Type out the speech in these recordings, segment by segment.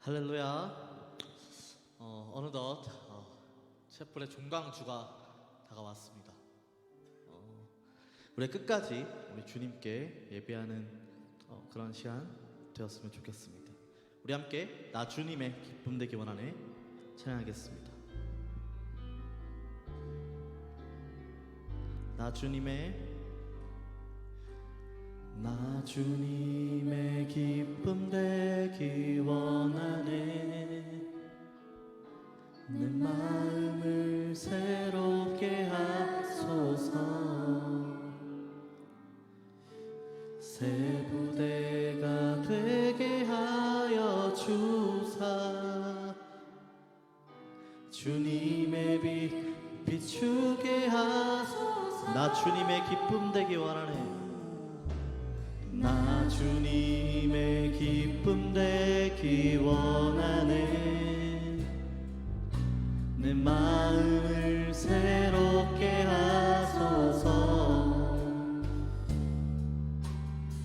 할렐루야. 어느덧 촛불의 종강주가 다가왔습니다. 우리 끝까지 우리 주님께 예배하는 그런 시간 되었으면 좋겠습니다. 우리 함께 나 주님의 기쁨 되기 원하네 찬양하겠습니다. 나 주님의 기쁨 되기 원하네. 내 마음을 새롭게 하소서. 새 부대가 되게 하여 주사. 주님의 빛 비추게 하소서. 나 주님의 기쁨 되기 원하네. 나 주님의 기쁨 되기 원하네. 내 마음을 새롭게 하소서.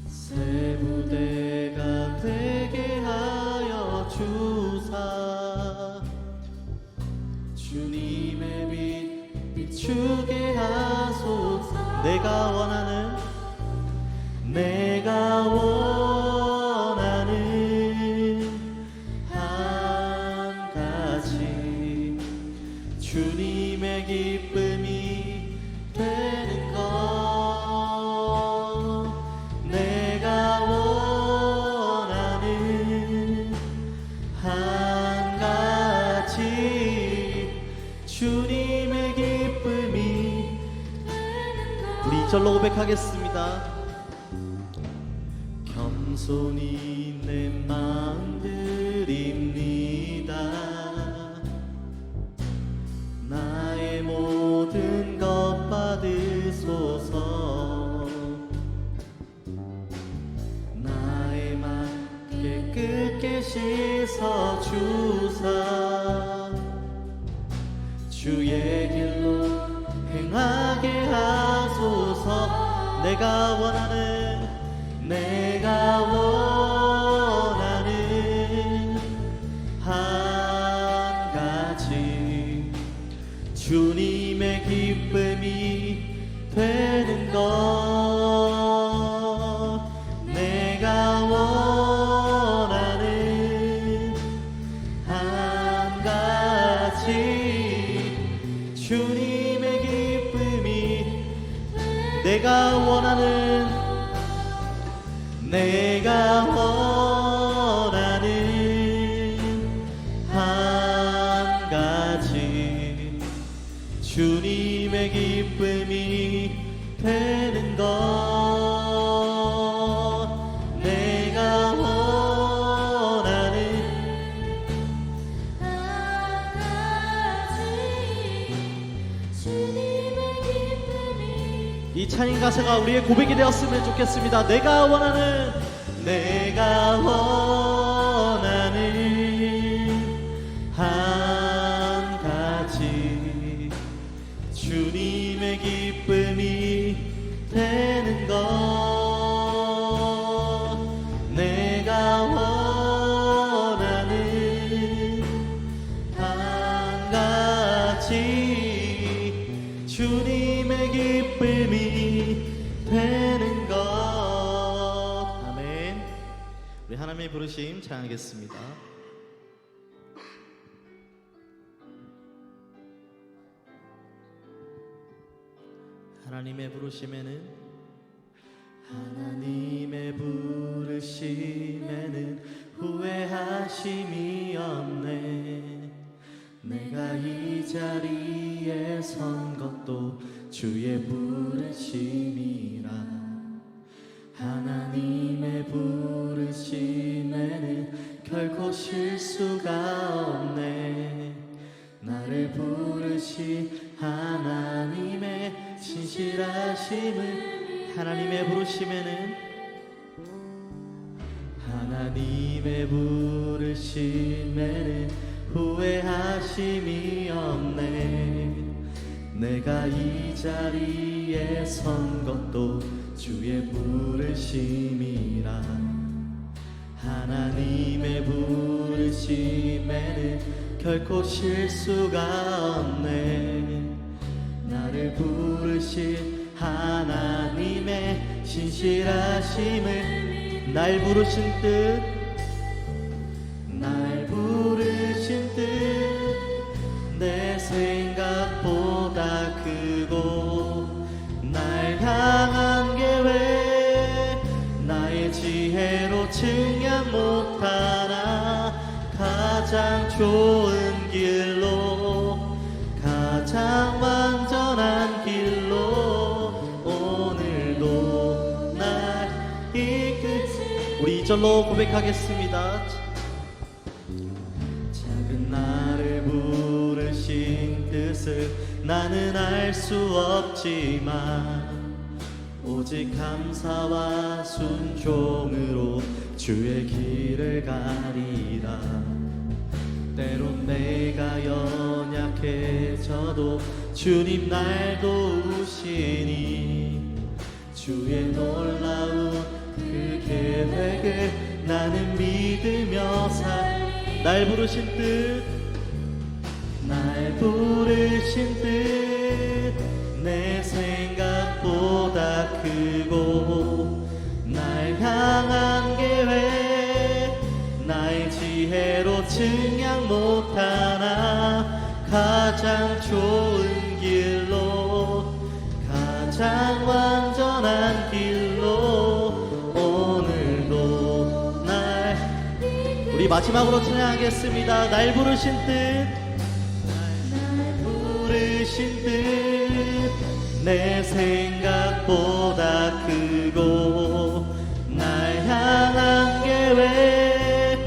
새 부대가 되게 하여 주사. 주님의 빛 비추게 하소서. 내가 원하는 한 가지 주님의 기쁨이 되는 것. 내가 원하는 한 가지 주님의 기쁨이 되는 것. 우리 2절로 고백하겠습니다. 겸손히 내 마음 드립니다. 나의 모든 것 받으소서. 나의 맘 깨끗게 씻어 주사. 주의 길로 행하게 하소서. 내가 원하는 한 가지 주님의 기쁨이 되는 것. 내가 원하는 한 가지 주님의 기쁨이. 내가 원하는 한 가지 주님의 기쁨이 되는 것. 내가 원하는 한 가지 주님의 기쁨이. 이 찬양 가사가 우리의 고백이 되었으면 좋겠습니다. 내가 원하는 한 가지 주님의 기쁨이 되는 것. 내가 원하는 한 가지 주님의 기쁨이 되는 것. 아멘. 우리 하나님의 부르심 찬양하겠습니다. 하나님의 부르심에는 후회하심이 없네. 내가 이 자리에 선 것도 주의 부르심이라. 하나님의 부르심에는 결코 실수가 없네. 나를 부르신 하나님의 신실하심을. 하나님의 부르심에는 후회하심이 없네. 내가 이 자리에 선 것도 주의 부르심이라. 하나님의 부르심에는 결코 실수가 없네. 나를 부르신 하나님의 신실하심을, 날 부르신 뜻, 날 부르신 뜻 내 생각보다 크고, 날 향한 계획 나의 지혜로 측량 못하나, 가장 좋은 길로, 가장 완전한 길로 오늘도 날 이끌. 우리 2절로 고백하겠습니다. 작은 나를 부르신 뜻을 나는 알 수 없지만, 오직 감사와 순종으로 주의 길을 가리라. 때론 내가 연약해져도 주님 날 도우시니, 주의 놀라운 그 계획을 나는 믿으며 날 부르신 뜻, 날 부르신 뜻 내 생각보다 크고, 날 향한 계획 나의 지혜로 측량 못하나, 가장 좋은 길로, 가장 완전한 길로 오늘도 날. 우리 마지막으로 찬양하겠습니다. 날 부르신 뜻, 날 부르신 뜻 내 생각보다 크고, 날 향한 계획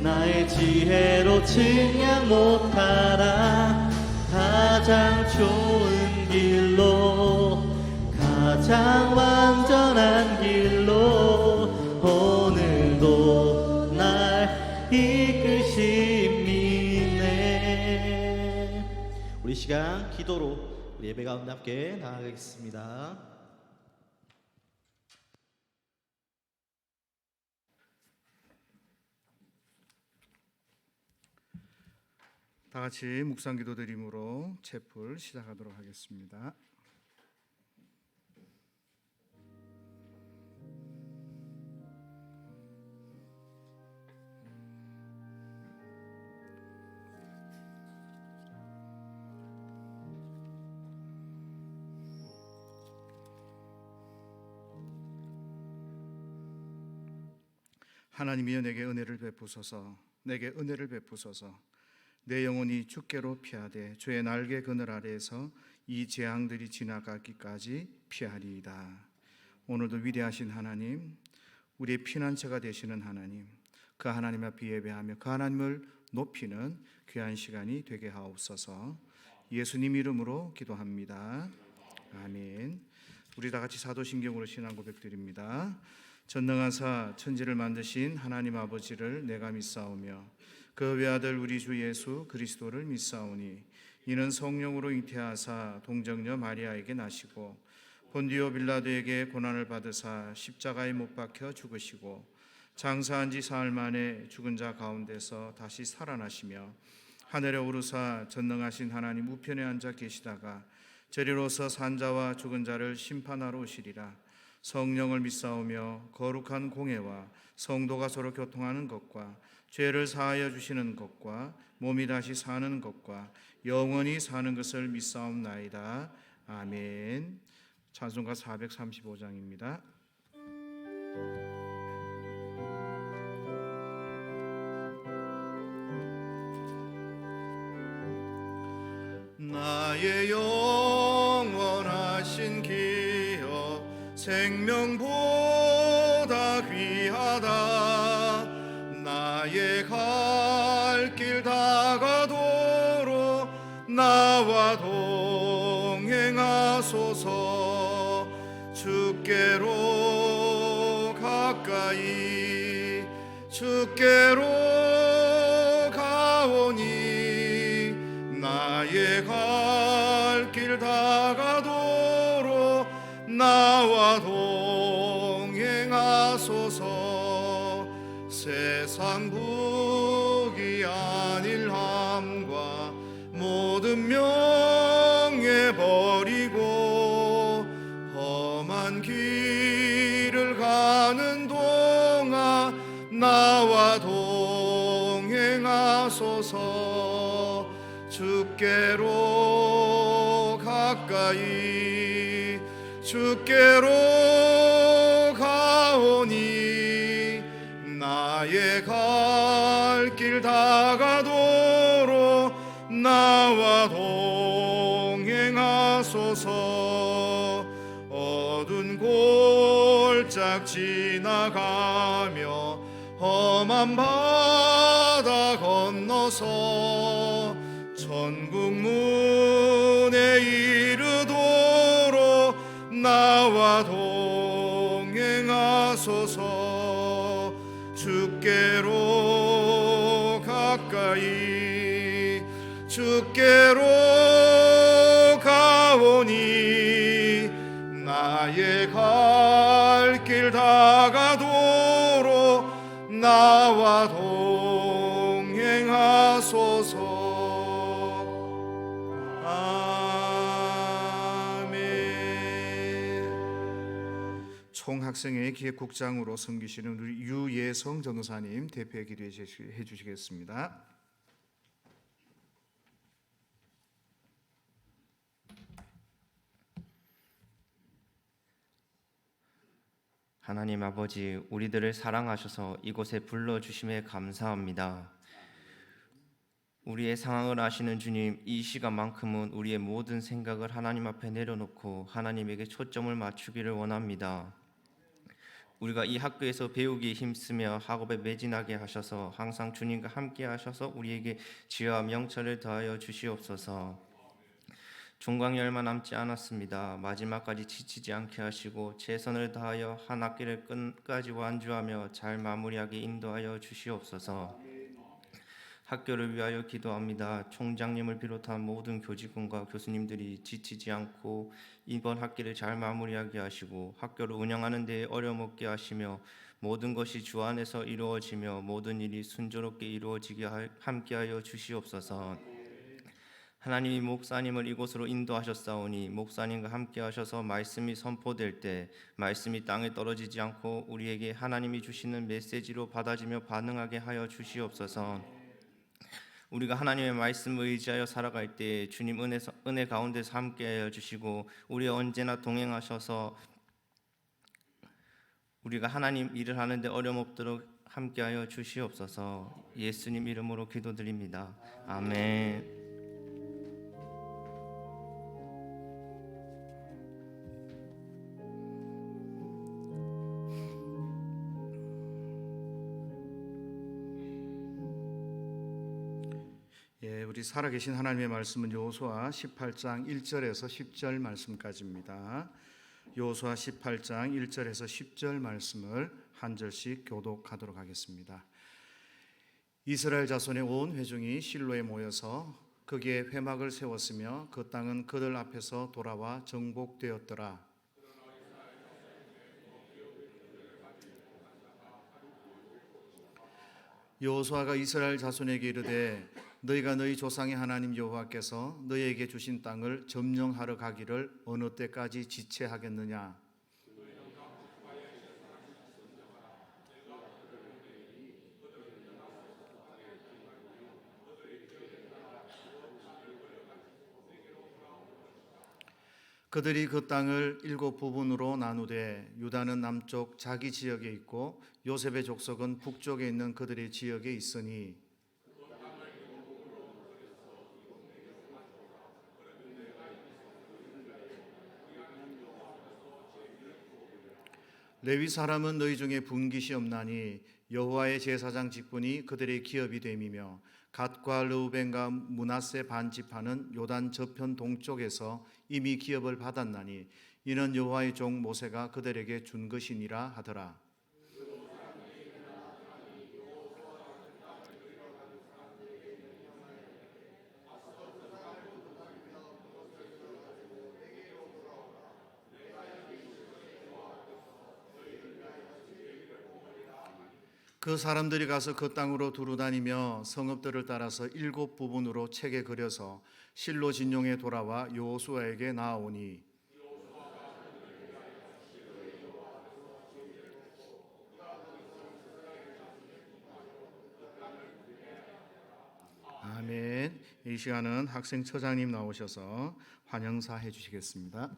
나의 지혜로 측량 못하나, 가장 좋은 길로, 가장 완전한 길로 오늘도 날 이끄심이네. 우리 시간 기도로 우리 예배 가운데 함께 나아가겠습니다. 다 같이 묵상 기도 드림으로 채플 시작하도록 하겠습니다. 하나님이여 내게 은혜를 베푸소서, 내게 은혜를 베푸소서. 내 영혼이 주께로 피하되 주의 날개 그늘 아래에서 이 재앙들이 지나가기까지 피하리이다. 오늘도 위대하신 하나님, 우리의 피난처가 되시는 하나님, 그 하나님 앞에 예배하며 그 하나님을 높이는 귀한 시간이 되게 하옵소서. 예수님 이름으로 기도합니다. 아멘. 우리 다 같이 사도신경으로 신앙 고백드립니다. 전능하사 천지를 만드신 하나님 아버지를 내가 믿사오며 그 외아들 우리 주 예수 그리스도를 믿사오니, 이는 성령으로 잉태하사 동정녀 마리아에게 나시고 본디오 빌라도에게 고난을 받으사 십자가에 못 박혀 죽으시고 장사한 지 사흘 만에 죽은 자 가운데서 다시 살아나시며 하늘에 오르사 전능하신 하나님 우편에 앉아 계시다가 저리로서 산 자와 죽은 자를 심판하러 오시리라. 성령을 믿사오며 거룩한 공회와 성도가 서로 교통하는 것과 죄를 사하여 주시는 것과 몸이 다시 사는 것과 영원히 사는 것을 믿사옵나이다. 아멘. 찬송가 435장입니다. 나의 영원하신 기업 생명보다 귀하다. 나의 갈 길 다가도록 나와 동행하소서. 주께로 가까이 주께로 가오니 나의 갈 길 다가도록 나와 동행하소서. 세상 부귀 안일함과 모든 명예 버리고 험한 길을 가는 동안 나와 동행하소서. 주께로 가까이 주께로 가오니 나의 갈 길 다가도록 나와 동행하소서. 어두운 골짝 지나가며 험한 바다 건너서 천국 문에 이르도록 나와 동행하소서. 주께로 가까이 주께로 가오니 나의 갈 길 다가도록 나와 동행하소서. 아멘. 총학생회 기획국장으로 섬기시는 우리 유예성 전도사님 대표 기도해 주시겠습니다. 하나님 아버지, 우리들을 사랑하셔서 이곳에 불러주심에 감사합니다. 우리의 상황을 아시는 주님, 이 시간만큼은 우리의 모든 생각을 하나님 앞에 내려놓고 하나님에게 초점을 맞추기를 원합니다. 우리가 이 학교에서 배우기에 힘쓰며 학업에 매진하게 하셔서 항상 주님과 함께 하셔서 우리에게 지혜와 명철을 더하여 주시옵소서. 종강이 얼마 남지 않았습니다. 마지막까지 지치지 않게 하시고 최선을 다하여 한 학기를 끝까지 완주하며 잘 마무리하게 인도하여 주시옵소서. 학교를 위하여 기도합니다. 총장님을 비롯한 모든 교직원과 교수님들이 지치지 않고 이번 학기를 잘 마무리하게 하시고 학교를 운영하는 데에 어려움 없게 하시며 모든 것이 주 안에서 이루어지며 모든 일이 순조롭게 이루어지게 함께하여 주시옵소서. 하나님이 목사님을 이곳으로 인도하셨사오니 목사님과 함께 하셔서 말씀이 선포될 때 말씀이 땅에 떨어지지 않고 우리에게 하나님이 주시는 메시지로 받아지며 반응하게 하여 주시옵소서. 우리가 하나님의 말씀을 의지하여 살아갈 때 주님 은혜 가운데서 함께하여 주시고 우리 언제나 동행하셔서 우리가 하나님 일을 하는데 어려움 없도록 함께하여 주시옵소서. 예수님 이름으로 기도드립니다. 아멘. 우리 살아계신 하나님의 말씀은 여호수아 18장 1절에서 10절 말씀까지입니다. 여호수아 18장 1절에서 10절 말씀을 한 절씩 교독하도록 하겠습니다. 이스라엘 자손의 온 회중이 실로에 모여서 거기에 회막을 세웠으며 그 땅은 그들 앞에서 돌아와 정복되었더라. 여호수아가 이스라엘 자손에게 이르되 너희가 너희 조상의 하나님 여호와께서 너희에게 주신 땅을 점령하러 가기를 어느 때까지 지체하겠느냐? 그들이 그 땅을 7 부분으로 나누되 유다는 남쪽 자기 지역에 있고 요셉의 족속은 북쪽에 있는 그들의 지역에 있으니 레위 사람은 너희 중에 분깃이 없나니 여호와의 제사장 직분이 그들의 기업이 됨이며 갓과 르우벤과 므낫세 반지파는 요단 저편 동쪽에서 이미 기업을 받았나니 이는 여호와의 종 모세가 그들에게 준 것이니라 하더라. 그 사람들이 가서 그 땅으로 두루다니며 성읍들을 따라서 7부분으로 책에 그려서 실로 진용에 돌아와 여호수아에게 나아오니 아멘. 이 시간은 학생 처장님 나오셔서 환영사 해주시겠습니다.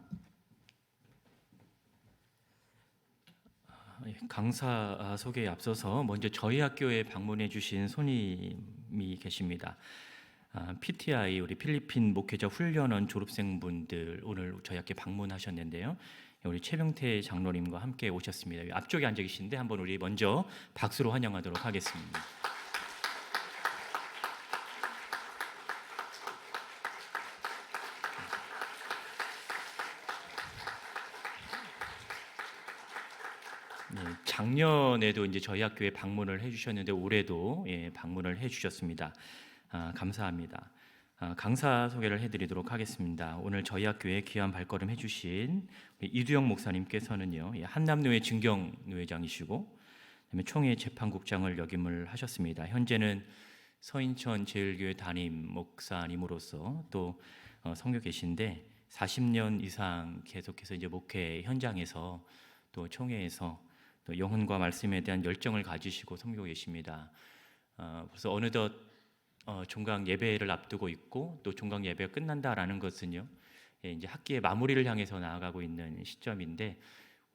강사 소개에 앞서서 먼저 저희 학교에 방문해 주신 손님이 계십니다. PTI 우리 필리핀 목회자 훈련원 졸업생분들 오늘 저희 학교에 방문하셨는데요. 우리 최병태 장로님과 함께 오셨습니다. 앞쪽에 앉아 계신데 한번 우리 먼저 박수로 환영하도록 하겠습니다. 작년에도 이제 저희 학교에 방문을 해주셨는데 올해도 방문을 해주셨습니다. 감사합니다. 강사 소개를 해드리도록 하겠습니다. 오늘 저희 학교에 귀한 발걸음 해주신 이두영 목사님께서는요, 한남노회 증경노회장이시고 그다음에 총회 재판국장을 역임을 하셨습니다. 현재는 서인천 제일교회 담임 목사님으로서 또 선교 계신데 40년 이상 계속해서 이제 목회 현장에서 또 총회에서 또 영혼과 말씀에 대한 열정을 가지시고 섬기고 계십니다. 그래서 어느덧 종강 예배를 앞두고 있고 또 종강 예배가 끝난다라는 것은요, 이제 학기의 마무리를 향해서 나아가고 있는 시점인데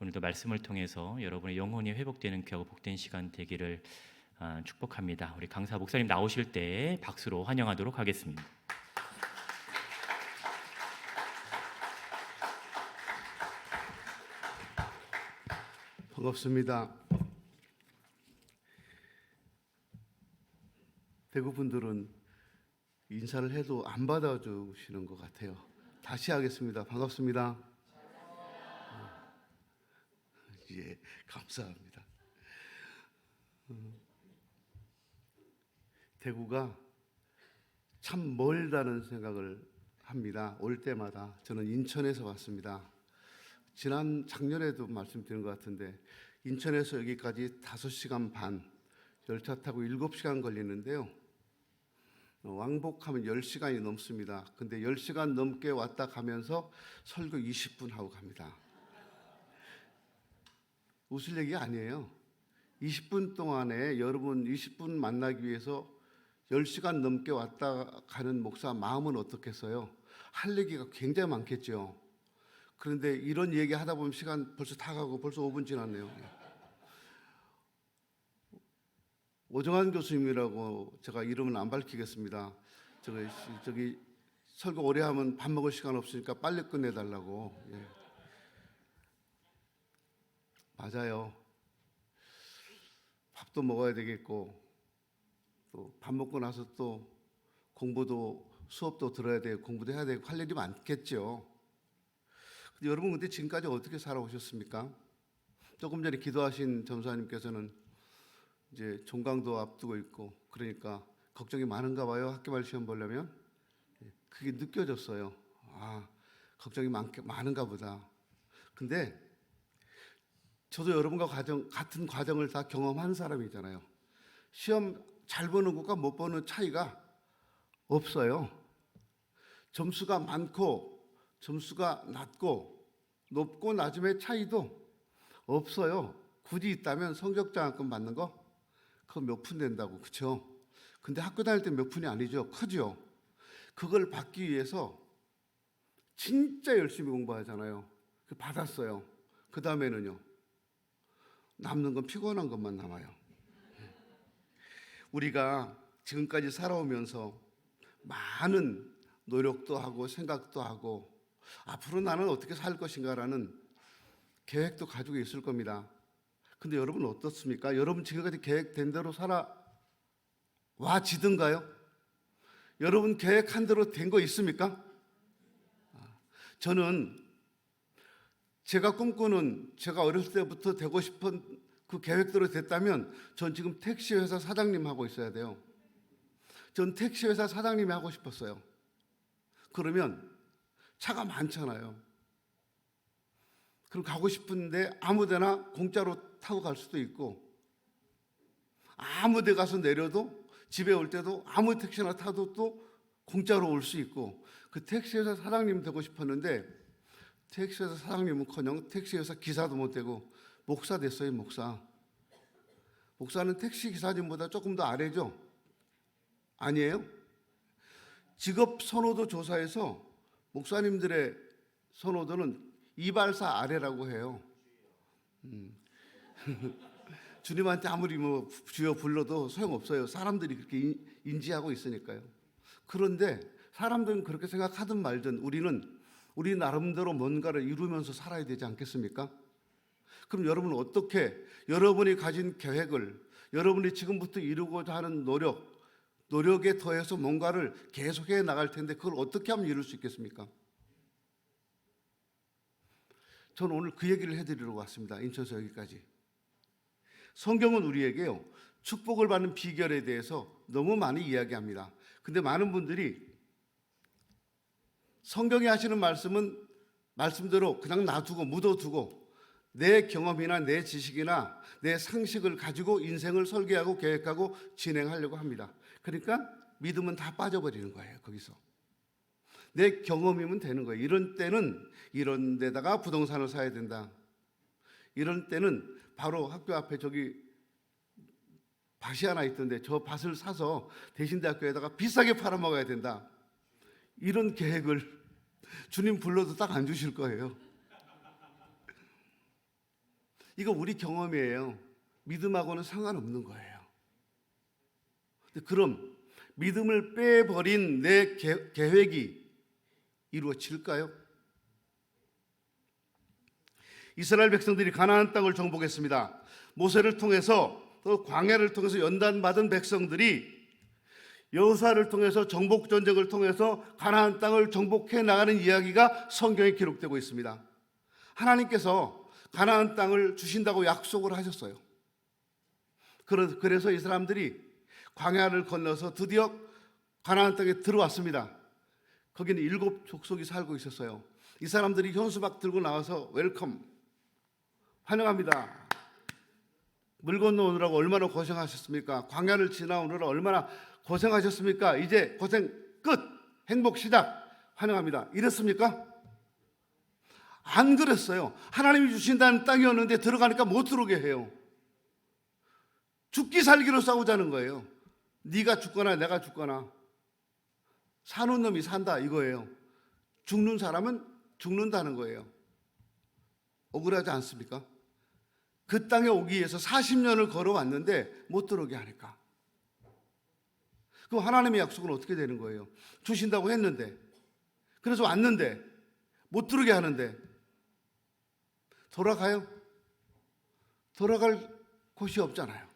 오늘도 말씀을 통해서 여러분의 영혼이 회복되는 귀하고 복된 시간 되기를 축복합니다. 우리 강사 목사님 나오실 때 박수로 환영하도록 하겠습니다. 반갑습니다. 대구 분들은 인사를 해도 안 받아주시는 것 같아요. 다시 하겠습니다. 반갑습니다. 예, 감사합니다. 대구가 참 멀다는 생각을 합니다. 올 때마다. 저는 인천에서 왔습니다. 작년에도 말씀드린 것 같은데 인천에서 여기까지 5시간 반, 열차 타고 7시간 걸리는데요. 왕복하면 10시간이 넘습니다. 근데 10시간 넘게 왔다 가면서 설교 20분 하고 갑니다. 웃을 얘기 아니에요. 20분 동안에 여러분 20분 만나기 위해서 10시간 넘게 왔다 가는 목사 마음은 어떻겠어요? 할 얘기가 굉장히 많겠죠. 그런데 이런 얘기 하다 보면 시간 벌써 다 가고 벌써 5분 지났네요. 오정환 교수님이라고 제가 이름은 안 밝히겠습니다. 저기 설교 오래 하면 밥 먹을 시간 없으니까 빨리 끝내달라고. 예. 맞아요. 밥도 먹어야 되겠고 또 밥 먹고 나서 또 공부도 수업도 들어야 되고 공부도 해야 되고 할 일이 많겠죠. 근데 여러분 근데 지금까지 어떻게 살아오셨습니까? 조금 전에 기도하신 전사님께서는 이제 종강도 앞두고 있고 그러니까 걱정이 많은가 봐요. 학교말 시험 보려면 그게 느껴졌어요. 아, 걱정이 많은가 보다. 근데 저도 여러분과 같은 과정을 다 경험한 사람이잖아요. 시험 잘 보는 것과 못 보는 차이가 없어요. 점수가 많고 점수가 낮고 높고 낮음의 차이도 없어요. 굳이 있다면 성적장학금 받는 거 그거 몇 푼 된다고, 그렇죠? 근데 학교 다닐 때 몇 푼이 아니죠. 크죠? 그걸 받기 위해서 진짜 열심히 공부하잖아요. 그 받았어요. 그 다음에는요, 남는 건 피곤한 것만 남아요. 우리가 지금까지 살아오면서 많은 노력도 하고 생각도 하고 앞으로 나는 어떻게 살 것인가라는 계획도 가지고 있을 겁니다. 근데 여러분 어떻습니까? 여러분 지금까지 계획된 대로 살아와지든가요? 여러분 계획한 대로 된 거 있습니까? 저는 제가 꿈꾸는, 제가 어렸을 때부터 되고 싶은 그 계획대로 됐다면 전 지금 택시회사 사장님 하고 있어야 돼요. 전 택시회사 사장님이 하고 싶었어요. 그러면 차가 많잖아요. 그럼 가고 싶은데 아무데나 공짜로 타고 갈 수도 있고, 아무 데 가서 내려도 집에 올 때도 아무 택시나 타도 또 공짜로 올 수 있고, 그 택시회사 사장님 되고 싶었는데 택시회사 사장님은커녕 택시회사 기사도 못 되고 목사 됐어요. 목사는 택시 기사님보다 조금 더 아래죠? 아니에요? 직업 선호도 조사에서 목사님들의 선호도는 이발사 아래라고 해요. 주님한테 아무리 뭐 주여 불러도 소용없어요. 사람들이 그렇게 인지하고 있으니까요. 그런데 사람들은 그렇게 생각하든 말든 우리 나름대로 뭔가를 이루면서 살아야 되지 않겠습니까? 그럼 여러분은 어떻게 여러분이 가진 계획을, 여러분이 지금부터 이루고자 하는 노력에 더해서 뭔가를 계속해 나갈 텐데 그걸 어떻게 하면 이룰 수 있겠습니까? 저는 오늘 그 얘기를 해드리려고 왔습니다. 인천에서 여기까지. 성경은 우리에게요, 축복을 받는 비결에 대해서 너무 많이 이야기합니다. 근데 많은 분들이 성경이 하시는 말씀은 말씀대로 그냥 놔두고 묻어두고 내 경험이나 내 지식이나 내 상식을 가지고 인생을 설계하고 계획하고 진행하려고 합니다. 그러니까 믿음은 다 빠져버리는 거예요. 거기서 내 경험이면 되는 거예요. 이런 때는 이런 데다가 부동산을 사야 된다. 이런 때는 바로 학교 앞에 저기 밭이 하나 있던데 저 밭을 사서 대신대학교에다가 비싸게 팔아먹어야 된다. 이런 계획을 주님 불러도 딱 안 주실 거예요. 이거 우리 경험이에요. 믿음하고는 상관없는 거예요. 그럼 믿음을 빼버린 내 계획이 이루어질까요? 이스라엘 백성들이 가나안 땅을 정복했습니다. 모세를 통해서 또 광야를 통해서 연단받은 백성들이 여호수아를 통해서 정복 전쟁을 통해서 가나안 땅을 정복해 나가는 이야기가 성경에 기록되고 있습니다. 하나님께서 가나안 땅을 주신다고 약속을 하셨어요. 그래서 이 사람들이 광야를 건너서 드디어 가나안 땅에 들어왔습니다. 거기는 7 족속이 살고 있었어요. 이 사람들이 현수막 들고 나와서 웰컴, 환영합니다. 물 건너오느라고 얼마나 고생하셨습니까? 광야를 지나오느라 얼마나 고생하셨습니까? 이제 고생 끝, 행복 시작, 환영합니다. 이랬습니까? 안 그랬어요. 하나님이 주신다는 땅이었는데 들어가니까 못 들어오게 해요. 죽기 살기로 싸우자는 거예요. 네가 죽거나 내가 죽거나 사는 놈이 산다 이거예요. 죽는 사람은 죽는다는 거예요. 억울하지 않습니까? 그 땅에 오기 위해서 40년을 걸어왔는데 못 들어오게 하니까. 그럼 하나님의 약속은 어떻게 되는 거예요? 주신다고 했는데, 그래서 왔는데 못 들어오게 하는데 돌아가요? 돌아갈 곳이 없잖아요.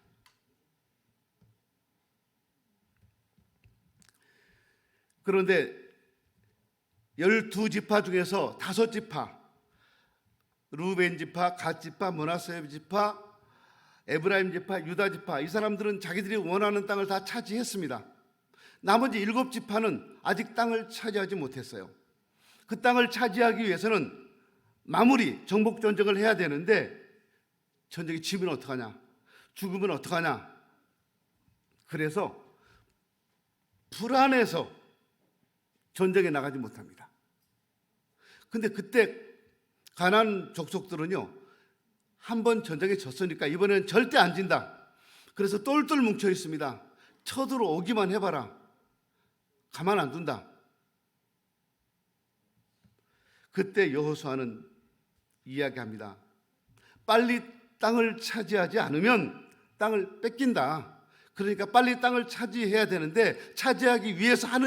그런데 12지파 중에서 5지파, 루벤 지파, 갓 지파, 므낫세 지파, 에브라임 지파, 유다 지파, 이 사람들은 자기들이 원하는 땅을 다 차지했습니다. 나머지 7지파는 아직 땅을 차지하지 못했어요. 그 땅을 차지하기 위해서는 마무리 정복 전쟁을 해야 되는데 전쟁이 지면 어떡하냐, 죽으면 어떡하냐. 그래서 불안해서 전쟁에 나가지 못합니다. 근데 그때 가나안 족속들은요, 한번 전쟁에 졌으니까 이번에는 절대 안 진다. 그래서 똘똘 뭉쳐 있습니다. 쳐들어오기만 해봐라. 가만 안 둔다. 그때 여호수아는 이야기합니다. 빨리 땅을 차지하지 않으면 땅을 뺏긴다. 그러니까 빨리 땅을 차지해야 되는데 차지하기 위해서 할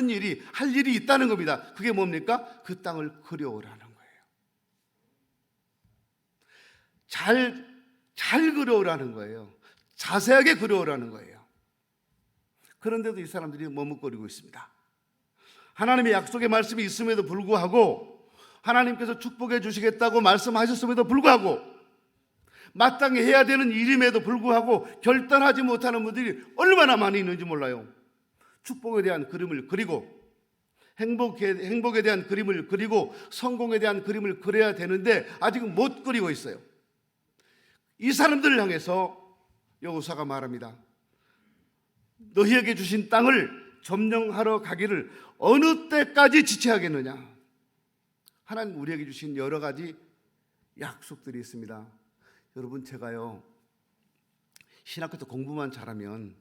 일이 있다는 겁니다. 그게 뭡니까? 그 땅을 그려오라는 거예요. 잘 그려오라는 거예요. 자세하게 그려오라는 거예요. 그런데도 이 사람들이 머뭇거리고 있습니다. 하나님의 약속의 말씀이 있음에도 불구하고, 하나님께서 축복해 주시겠다고 말씀하셨음에도 불구하고, 마땅히 해야 되는 일임에도 불구하고 결단하지 못하는 분들이 얼마나 많이 있는지 몰라요. 축복에 대한 그림을 그리고 행복에 대한 그림을 그리고 성공에 대한 그림을 그려야 되는데 아직은 못 그리고 있어요. 이 사람들을 향해서 여호수아가 말합니다. 너희에게 주신 땅을 점령하러 가기를 어느 때까지 지체하겠느냐. 하나님 우리에게 주신 여러 가지 약속들이 있습니다. 여러분, 제가요 신학교 때 공부만 잘하면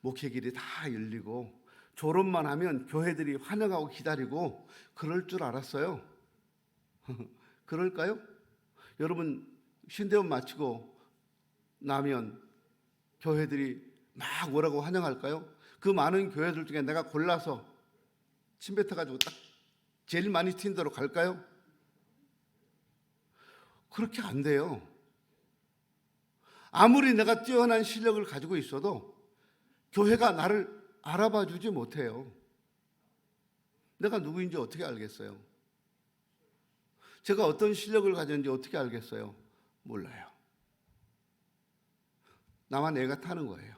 목회 길이 다 열리고 졸업만 하면 교회들이 환영하고 기다리고 그럴 줄 알았어요. 그럴까요? 여러분, 신대원 마치고 나면 교회들이 막 오라고 환영할까요? 그 많은 교회들 중에 내가 골라서 침 뱉어가지고 딱 제일 많이 튄 데로 갈까요? 그렇게 안 돼요. 아무리 내가 뛰어난 실력을 가지고 있어도 교회가 나를 알아봐 주지 못해요. 내가 누구인지 어떻게 알겠어요? 제가 어떤 실력을 가졌는지 어떻게 알겠어요? 몰라요. 나만 애가 타는 거예요.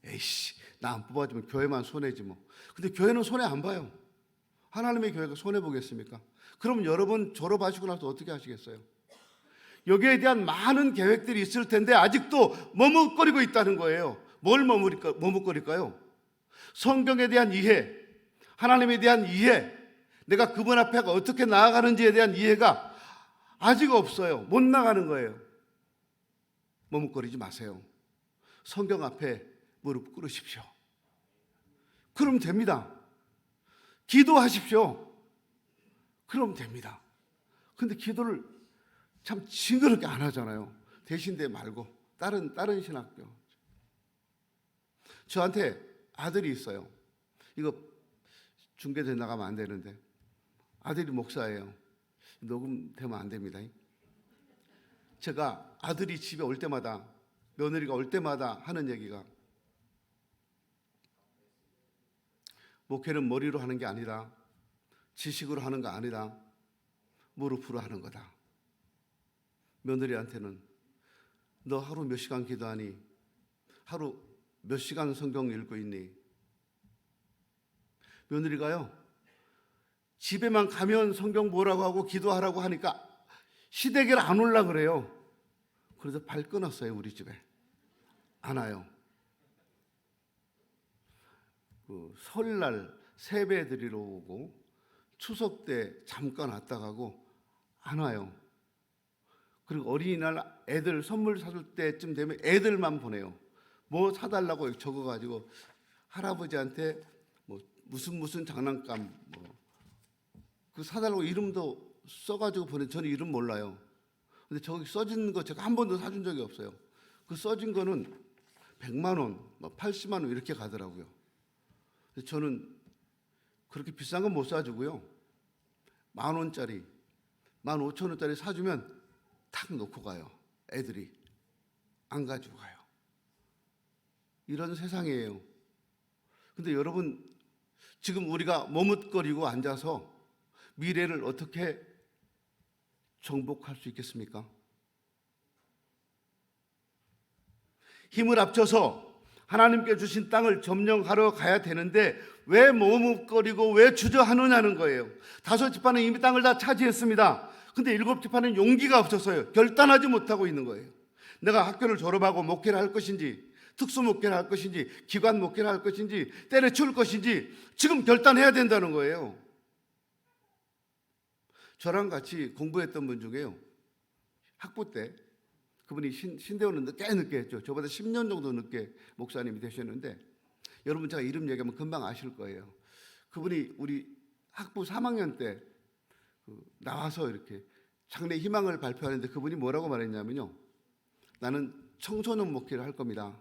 에이씨, 나 안 뽑아주면 교회만 손해지 뭐. 근데 교회는 손해 안 봐요. 하나님의 교회가 손해 보겠습니까? 그럼 여러분 졸업하시고 나서 어떻게 하시겠어요? 여기에 대한 많은 계획들이 있을 텐데 아직도 머뭇거리고 있다는 거예요. 뭘 머뭇거릴까요? 성경에 대한 이해, 하나님에 대한 이해, 내가 그분 앞에 어떻게 나아가는지에 대한 이해가 아직 없어요. 못 나가는 거예요. 머뭇거리지 마세요. 성경 앞에 무릎 꿇으십시오. 그럼 됩니다. 기도하십시오. 그럼 됩니다. 근데 기도를 참 징그럽게 안 하잖아요. 대신대 말고 다른 신학교. 저한테 아들이 있어요. 이거 중계돼 나가면 안 되는데 아들이 목사예요. 녹음되면 안 됩니다. 제가 아들이 집에 올 때마다, 며느리가 올 때마다 하는 얘기가, 목회는 머리로 하는 게 아니라 지식으로 하는 거 아니라 무릎으로 하는 거다. 며느리한테는 너 하루 몇 시간 기도하니? 하루 몇 시간 성경 읽고 있니? 며느리가요, 집에만 가면 성경 보라고 하고 기도하라고 하니까 시댁에 안 올라 그래요. 그래서 발 끊었어요. 우리 집에 안 와요. 설날 세배 드리러 오고 추석 때 잠깐 왔다 가고 안 와요. 그리고 어린이날 애들 선물 사줄 때쯤 되면 애들만 보내요. 뭐 사달라고 적어가지고 할아버지한테 뭐 무슨 장난감 그 사달라고 이름도 써가지고 보내. 저는 이름 몰라요. 근데 저기 써진 거 제가 한 번도 사준 적이 없어요. 그 써진 거는 100만 원, 80만 원 이렇게 가더라고요. 근데 저는 그렇게 비싼 건 못 사주고요. 10,000원짜리, 15,000원짜리 사주면 탁 놓고 가요. 애들이 안 가지고 가요. 이런 세상이에요. 근데 여러분, 지금 우리가 머뭇거리고 앉아서 미래를 어떻게 정복할 수 있겠습니까? 힘을 합쳐서 하나님께 주신 땅을 점령하러 가야 되는데 왜 머뭇거리고 왜 주저하느냐는 거예요. 5지파는 이미 땅을 다 차지했습니다. 근데 7지파는 용기가 없었어요. 결단하지 못하고 있는 거예요. 내가 학교를 졸업하고 목회를 할 것인지, 특수 목회를 할 것인지, 기관 목회를 할 것인지, 때려치울 것인지 지금 결단해야 된다는 거예요. 저랑 같이 공부했던 분 중에요, 학부 때 그분이 신대원은 꽤 늦게 했죠. 저보다 10년 정도 늦게 목사님이 되셨는데, 여러분 제가 이름 얘기하면 금방 아실 거예요. 그분이 우리 학부 3학년 때 나와서 이렇게 장래 희망을 발표하는데 그분이 뭐라고 말했냐면요, 나는 청소년 목회를 할 겁니다.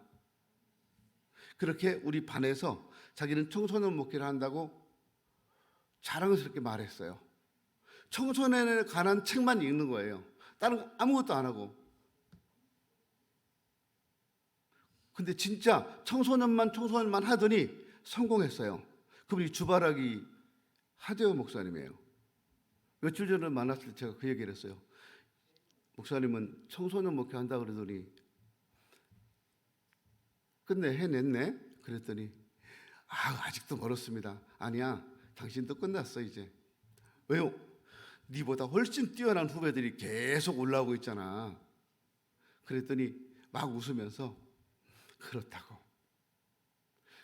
그렇게 우리 반에서 자기는 청소년 목회를 한다고 자랑스럽게 말했어요. 청소년에 관한 책만 읽는 거예요. 다른 거 아무것도 안 하고. 근데 진짜 청소년만 하더니 성공했어요. 그분이 주바라기 하재호 목사님이에요. 며칠 전에 만났을 때 제가 그 얘기를 했어요. 목사님은 청소년 목회 한다 그러더니 끝내 해냈네? 그랬더니 아직도 멀었습니다. 아니야, 당신도 끝났어 이제. 왜요? 네보다 훨씬 뛰어난 후배들이 계속 올라오고 있잖아. 그랬더니 막 웃으면서 그렇다고.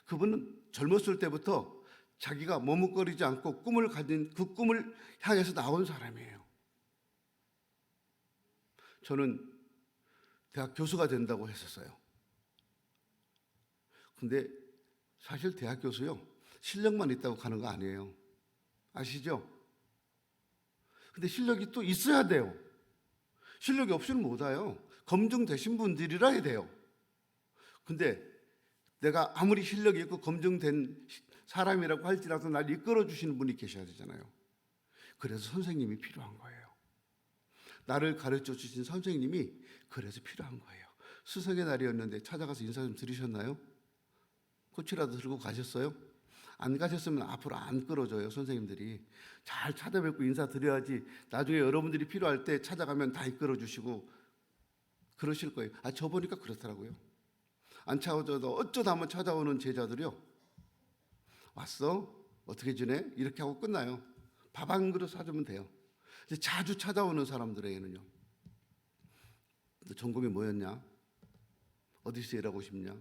그분은 젊었을 때부터 자기가 머뭇거리지 않고 꿈을 가진 그 꿈을 향해서 나온 사람이에요. 저는 대학 교수가 된다고 했었어요. 근데 사실 대학 교수요, 실력만 있다고 가는 거 아니에요. 아시죠? 근데 실력이 또 있어야 돼요. 실력이 없이는 못 와요. 검증되신 분들이라 해야 돼요. 근데 내가 아무리 실력이 있고 검증된 사람이라고 할지라도 날 이끌어 주시는 분이 계셔야 되잖아요. 그래서 선생님이 필요한 거예요. 나를 가르쳐 주신 선생님이 그래서 필요한 거예요. 수석의 날이었는데 찾아가서 인사 좀 드리셨나요? 꽃이라도 들고 가셨어요? 안 가셨으면 앞으로 안 끌어줘요. 선생님들이 잘 찾아뵙고 인사드려야지 나중에 여러분들이 필요할 때 찾아가면 다 이끌어 주시고 그러실 거예요. 저 보니까 그렇더라고요. 안 찾아도 어쩌다 한번 찾아오는 제자들이요, 왔어? 어떻게 지내? 이렇게 하고 끝나요. 밥 한 그릇 사주면 돼요. 자주 찾아오는 사람들에게는요, 너 전공이 뭐였냐? 어디서 일하고 싶냐?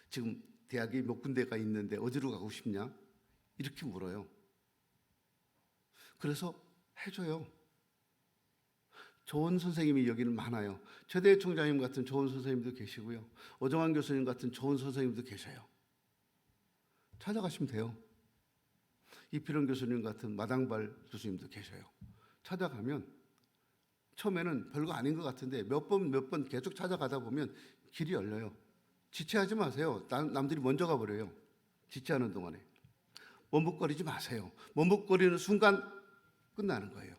지금 대학이 몇 군데가 있는데 어디로 가고 싶냐? 이렇게 물어요. 그래서 해줘요. 좋은 선생님이 여기는 많아요. 최대희 총장님 같은 좋은 선생님도 계시고요, 오정환 교수님 같은 좋은 선생님도 계셔요. 찾아가시면 돼요. 이필원 교수님 같은 마당발 교수님도 계셔요. 찾아가면 처음에는 별거 아닌 것 같은데 몇 번 계속 찾아가다 보면 길이 열려요. 지체하지 마세요. 남들이 먼저 가버려요. 지체하는 동안에 머뭇거리지 마세요. 머뭇거리는 순간 끝나는 거예요.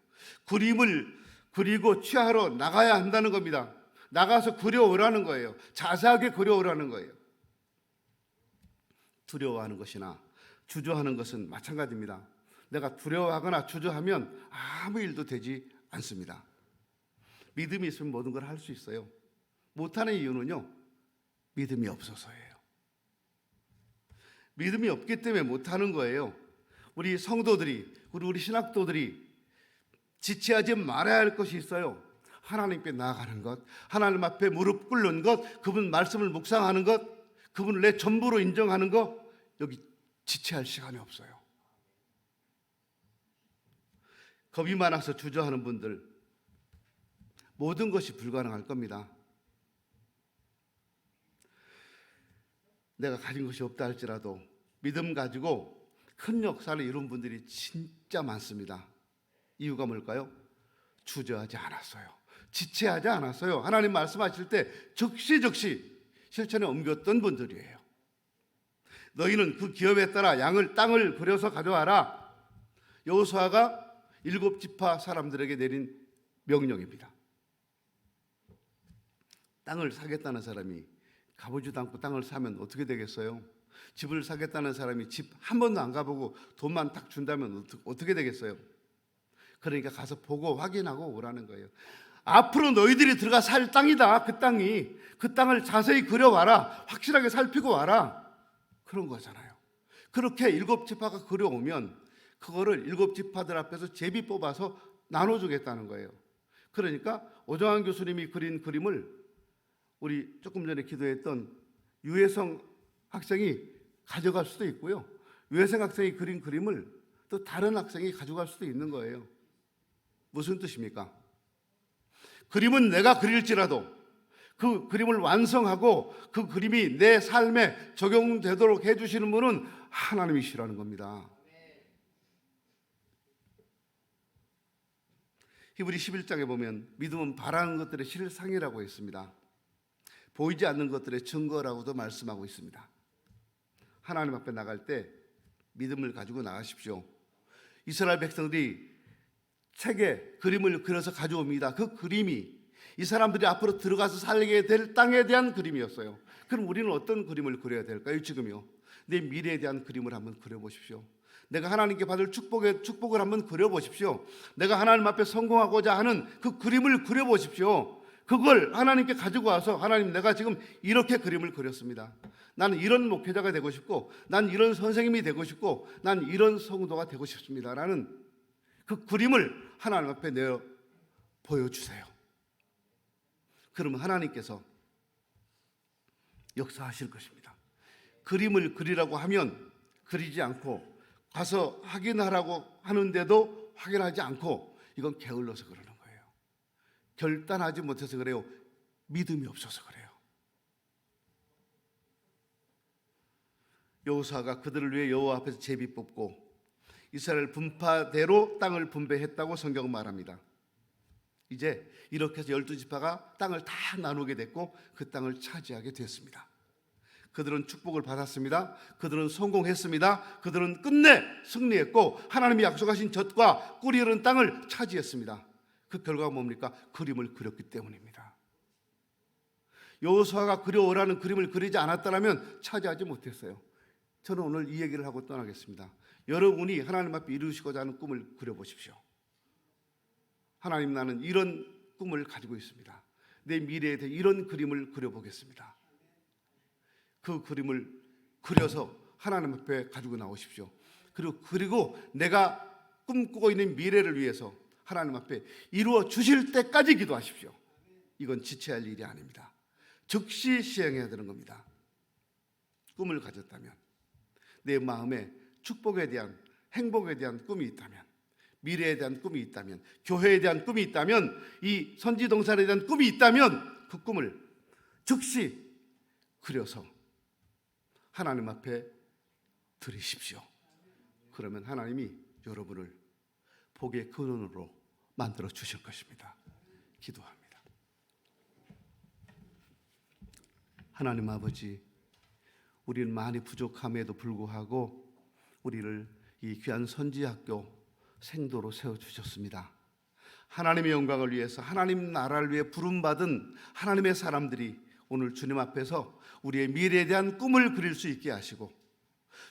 그림을 그리고 취하러 나가야 한다는 겁니다. 나가서 그려오라는 거예요. 자세하게 그려오라는 거예요. 두려워하는 것이나 주저하는 것은 마찬가지입니다. 내가 두려워하거나 주저하면 아무 일도 되지 않습니다. 믿음이 있으면 모든 걸 할 수 있어요. 못하는 이유는요, 믿음이 없어서예요. 믿음이 없기 때문에 못하는 거예요. 우리 성도들이, 우리 신학도들이 지체하지 말아야 할 것이 있어요. 하나님께 나아가는 것, 하나님 앞에 무릎 꿇는 것, 그분 말씀을 묵상하는 것, 그분을 내 전부로 인정하는 것, 여기 지체할 시간이 없어요. 겁이 많아서 주저하는 분들, 모든 것이 불가능할 겁니다. 내가 가진 것이 없다 할지라도 믿음 가지고 큰 역사를 이룬 분들이 진짜 많습니다. 이유가 뭘까요? 주저하지 않았어요. 지체하지 않았어요. 하나님 말씀하실 때 즉시 실천에 옮겼던 분들이에요. 너희는 그 기업에 따라 땅을 버려서 가져와라. 여호수아가 7지파 사람들에게 내린 명령입니다. 땅을 사겠다는 사람이 가보지도 않고 땅을 사면 어떻게 되겠어요? 집을 사겠다는 사람이 집 한 번도 안 가보고 돈만 딱 준다면 어떻게 되겠어요? 그러니까 가서 보고 확인하고 오라는 거예요. 앞으로 너희들이 들어가 살 땅이다. 그 땅을 자세히 그려와라. 확실하게 살피고 와라. 그런 거잖아요. 그렇게 7지파가 그려오면 그거를 7지파들 앞에서 제비 뽑아서 나눠주겠다는 거예요. 그러니까 오정환 교수님이 그린 그림을 우리 조금 전에 기도했던 유혜성 학생이 가져갈 수도 있고요, 유혜성 학생이 그린 그림을 또 다른 학생이 가져갈 수도 있는 거예요. 무슨 뜻입니까? 그림은 내가 그릴지라도 그 그림을 완성하고 그 그림이 내 삶에 적용되도록 해주시는 분은 하나님이시라는 겁니다. 히브리 11장에 보면 믿음은 바라는 것들의 실상이라고 했습니다. 보이지 않는 것들의 증거라고도 말씀하고 있습니다. 하나님 앞에 나갈 때 믿음을 가지고 나가십시오. 이스라엘 백성들이 책에 그림을 그려서 가져옵니다. 그 그림이 이 사람들이 앞으로 들어가서 살게 될 땅에 대한 그림이었어요. 그럼 우리는 어떤 그림을 그려야 될까요? 지금요, 내 미래에 대한 그림을 한번 그려보십시오. 내가 하나님께 받을 축복을 한번 그려보십시오. 내가 하나님 앞에 성공하고자 하는 그 그림을 그려보십시오. 그걸 하나님께 가지고 와서, 하나님, 내가 지금 이렇게 그림을 그렸습니다. 나는 이런 목회자가 되고 싶고, 난 이런 선생님이 되고 싶고, 난 이런 성도가 되고 싶습니다 라는 그 그림을 하나님 앞에 내어 보여주세요. 그러면 하나님께서 역사하실 것입니다. 그림을 그리라고 하면 그리지 않고 가서 확인하라고 하는데도 확인하지 않고 이건 게을러서 그러는 거예요. 결단하지 못해서 그래요. 믿음이 없어서 그래요. 여호수아가 그들을 위해 여호와 앞에서 제비 뽑고 이스라엘 분파대로 땅을 분배했다고 성경은 말합니다. 이제 이렇게 해서 12지파가 땅을 다 나누게 됐고 그 땅을 차지하게 됐습니다. 그들은 축복을 받았습니다. 그들은 성공했습니다. 그들은 끝내 승리했고 하나님이 약속하신 젖과 꿀이 흐르는 땅을 차지했습니다. 그 결과가 뭡니까? 그림을 그렸기 때문입니다. 여호수아가 그려오라는 그림을 그리지 않았다면 차지하지 못했어요. 저는 오늘 이 얘기를 하고 떠나겠습니다. 여러분이 하나님 앞에 이루시고자 하는 꿈을 그려보십시오. 하나님, 나는 이런 꿈을 가지고 있습니다. 내 미래에 대해 이런 그림을 그려보겠습니다. 그 그림을 그려서 하나님 앞에 가지고 나오십시오. 그리고 내가 꿈꾸고 있는 미래를 위해서 하나님 앞에 이루어 주실 때까지 기도하십시오. 이건 지체할 일이 아닙니다. 즉시 시행해야 되는 겁니다. 꿈을 가졌다면, 내 마음에 축복에 대한, 행복에 대한 꿈이 있다면, 미래에 대한 꿈이 있다면, 교회에 대한 꿈이 있다면, 이 선지동산에 대한 꿈이 있다면 그 꿈을 즉시 그려서 하나님 앞에 드리십시오. 그러면 하나님이 여러분을 복의 근원으로 만들어 주실 것입니다. 기도합니다. 하나님 아버지, 우리는 많이 부족함에도 불구하고 우리를 이 귀한 선지학교 생도로 세워주셨습니다. 하나님의 영광을 위해서, 하나님 나라를 위해 부름받은 하나님의 사람들이 오늘 주님 앞에서 우리의 미래에 대한 꿈을 그릴 수 있게 하시고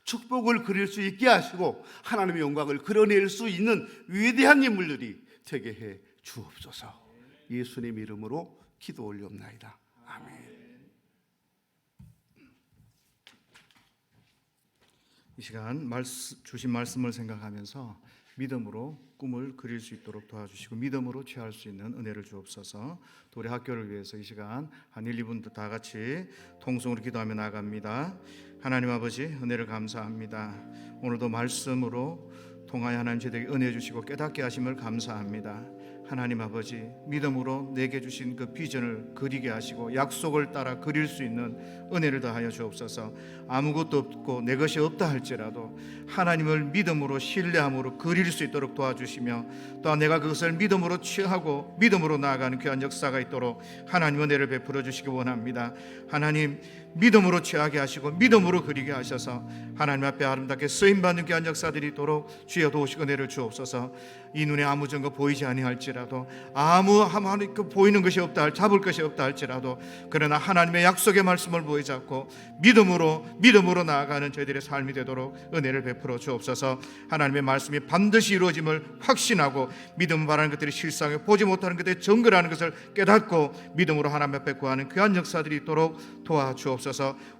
축복을 그릴 수 있게 하시고 하나님의 영광을 그려낼 수 있는 위대한 인물들이 되게 해 주옵소서. 예수님 이름으로 기도 올리옵나이다. 아멘. 이 시간 주신 말씀을 생각하면서 믿음으로 꿈을 그릴 수 있도록 도와주시고 믿음으로 취할 수 있는 은혜를 주옵소서. 또 우리 학교를 위해서 이 시간 한 1, 2분 다 같이 통성으로 기도하며 나갑니다. 하나님 아버지, 은혜를 감사합니다. 오늘도 말씀으로 통하여 하나님 저희에게 은혜 주시고 깨닫게 하심을 감사합니다. 하나님 아버지, 믿음으로 내게 주신 그 비전을 그리게 하시고 약속을 따라 그릴 수 있는 은혜를 더하여 주옵소서. 아무것도 없고 내 것이 없다 할지라도 하나님을 믿음으로 신뢰함으로 그릴 수 있도록 도와주시며 또한 내가 그것을 믿음으로 취하고 믿음으로 나아가는 귀한 역사가 있도록 하나님 은혜를 베풀어 주시기 원합니다. 하나님, 믿음으로 취하게 하시고 믿음으로 그리게 하셔서 하나님 앞에 아름답게 쓰임받는 귀한 역사들이 있도록 주여 도우시고 은혜를 주옵소서. 이 눈에 아무 증거 보이지 아니할지라도 아무 보이는 것이 없다, 잡을 것이 없다 할지라도 그러나 하나님의 약속의 말씀을 보이잡고 믿음으로 나아가는 저희들의 삶이 되도록 은혜를 베풀어 주옵소서. 하나님의 말씀이 반드시 이루어짐을 확신하고 믿음 바라는 것들이 실상에 보지 못하는 것들이 정거라는 것을 깨닫고 믿음으로 하나님 앞에 구하는 귀한 역사들이 있도록 도와주옵소서.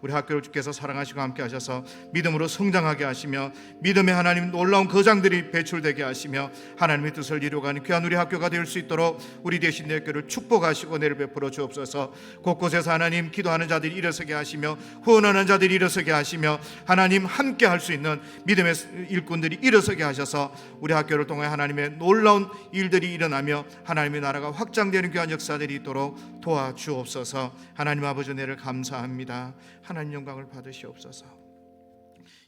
우리 학교를 주께서 사랑하시고 함께 하셔서 믿음으로 성장하게 하시며 믿음의 하나님 놀라운 거장들이 배출되게 하시며 하나님의 뜻을 이루어가는 귀한 우리 학교가 될 수 있도록 우리 대신 내 학교를 축복하시고 은혜를 베풀어 주옵소서. 곳곳에서 하나님 기도하는 자들이 일어서게 하시며 후원하는 자들이 일어서게 하시며 하나님 함께 할 수 있는 믿음의 일꾼들이 일어서게 하셔서 우리 학교를 통해 하나님의 놀라운 일들이 일어나며 하나님의 나라가 확장되는 귀한 역사들이 있도록 도와주옵소서. 하나님 아버지, 은혜를 감사합니다. 하나님 영광을 받으시옵소서.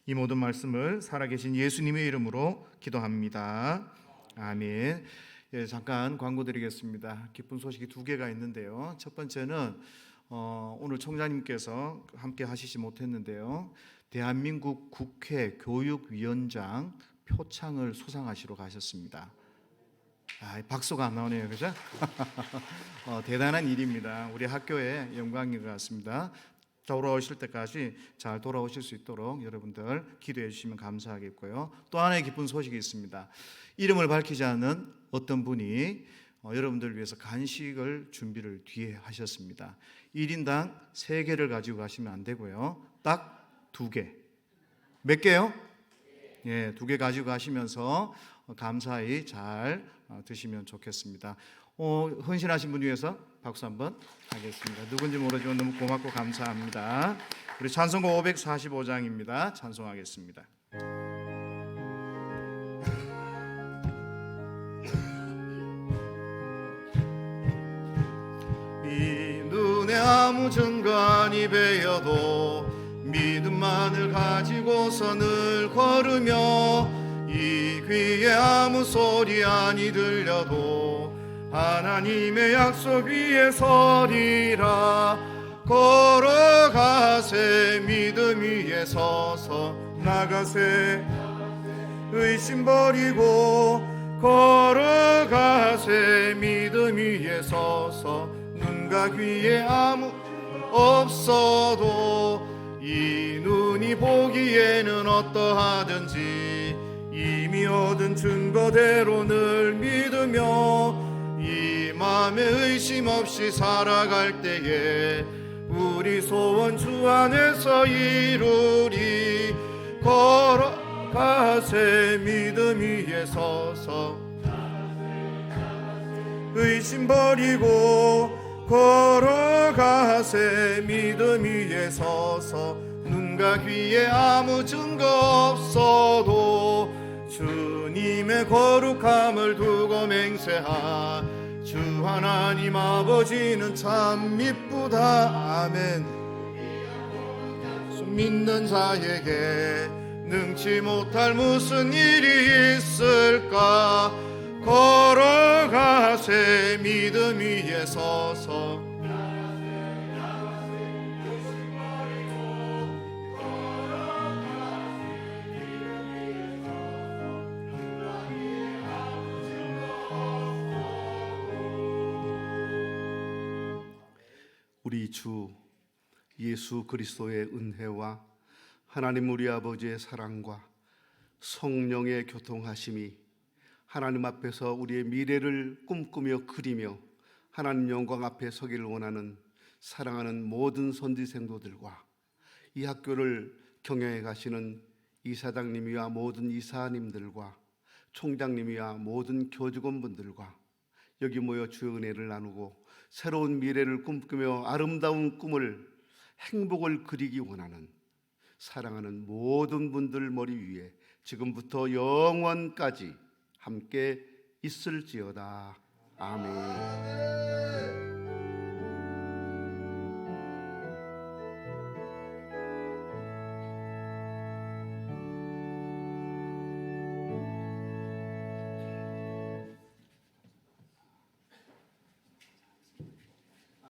이 모든 말씀을 살아계신 예수님의 이름으로 기도합니다. 아멘. 예, 잠깐 광고 드리겠습니다. 기쁜 소식이 2개가 있는데요. 첫 번째는 오늘 총장님께서 함께 하시지 못했는데요. 대한민국 국회 교육위원장 표창을 수상하시러 가셨습니다. 박수가 안 나오네요, 그죠? 대단한 일입니다. 우리 학교의 영광인 것 같습니다. 돌아오실 때까지 잘 돌아오실 수 있도록 여러분들 기도해 주시면 감사하겠고요. 또 하나의 기쁜 소식이 있습니다. 이름을 밝히지 않는 어떤 분이 여러분들을 위해서 간식을 준비를 뒤에 하셨습니다. 1인당 3개를 가지고 가시면 안 되고요. 딱 2개. 몇 개요? 예, 2개 가지고 가시면서 감사히 잘 드시면 좋겠습니다. 헌신하신 분 위해서 박수 한번 하겠습니다. 누군지 모르지만 너무 고맙고 감사합니다. 우리 찬송가 545장입니다. 찬송하겠습니다. 이 눈에 아무 증거니 베어도 믿음만을 가지고서 늘 걸으며 이 귀에 아무 소리 아니 들려도 하나님의 약속 위에 서리라. 걸어가세 믿음 위에 서서 나가세 의심 버리고 걸어가세 믿음 위에 서서 눈과 귀에 아무 없어도 이 눈이 보기에는 어떠하든지 이미 얻은 증거대로 늘 믿으며 이 맘에 의심 없이 살아갈 때에 우리 소원 주 안에서 이루리. 걸어가세 믿음 위에 서서 의심 버리고 걸어가세 믿음 위에 서서 눈과 귀에 아무 증거 없어도 주님의 거룩함을 두고 맹세하. 주 하나님 아버지는 참 미쁘다. 아멘. 주 믿는 자에게 능치 못할 무슨 일이 있을까. 걸어가세 믿음 위에 서서 우리 주 예수 그리스도의 은혜와 하나님 우리 아버지의 사랑과 성령의 교통하심이 하나님 앞에서 우리의 미래를 꿈꾸며 그리며 하나님 영광 앞에 서기를 원하는 사랑하는 모든 선지 생도들과 이 학교를 경영해 가시는 이사장님이와 모든 이사님들과 총장님이와 모든 교직원분들과 여기 모여 주의 은혜를 나누고 새로운 미래를 꿈꾸며 아름다운 꿈을 행복을 그리기 원하는 사랑하는 모든 분들 머리 위에 지금부터 영원까지 함께 있을지어다. 아멘.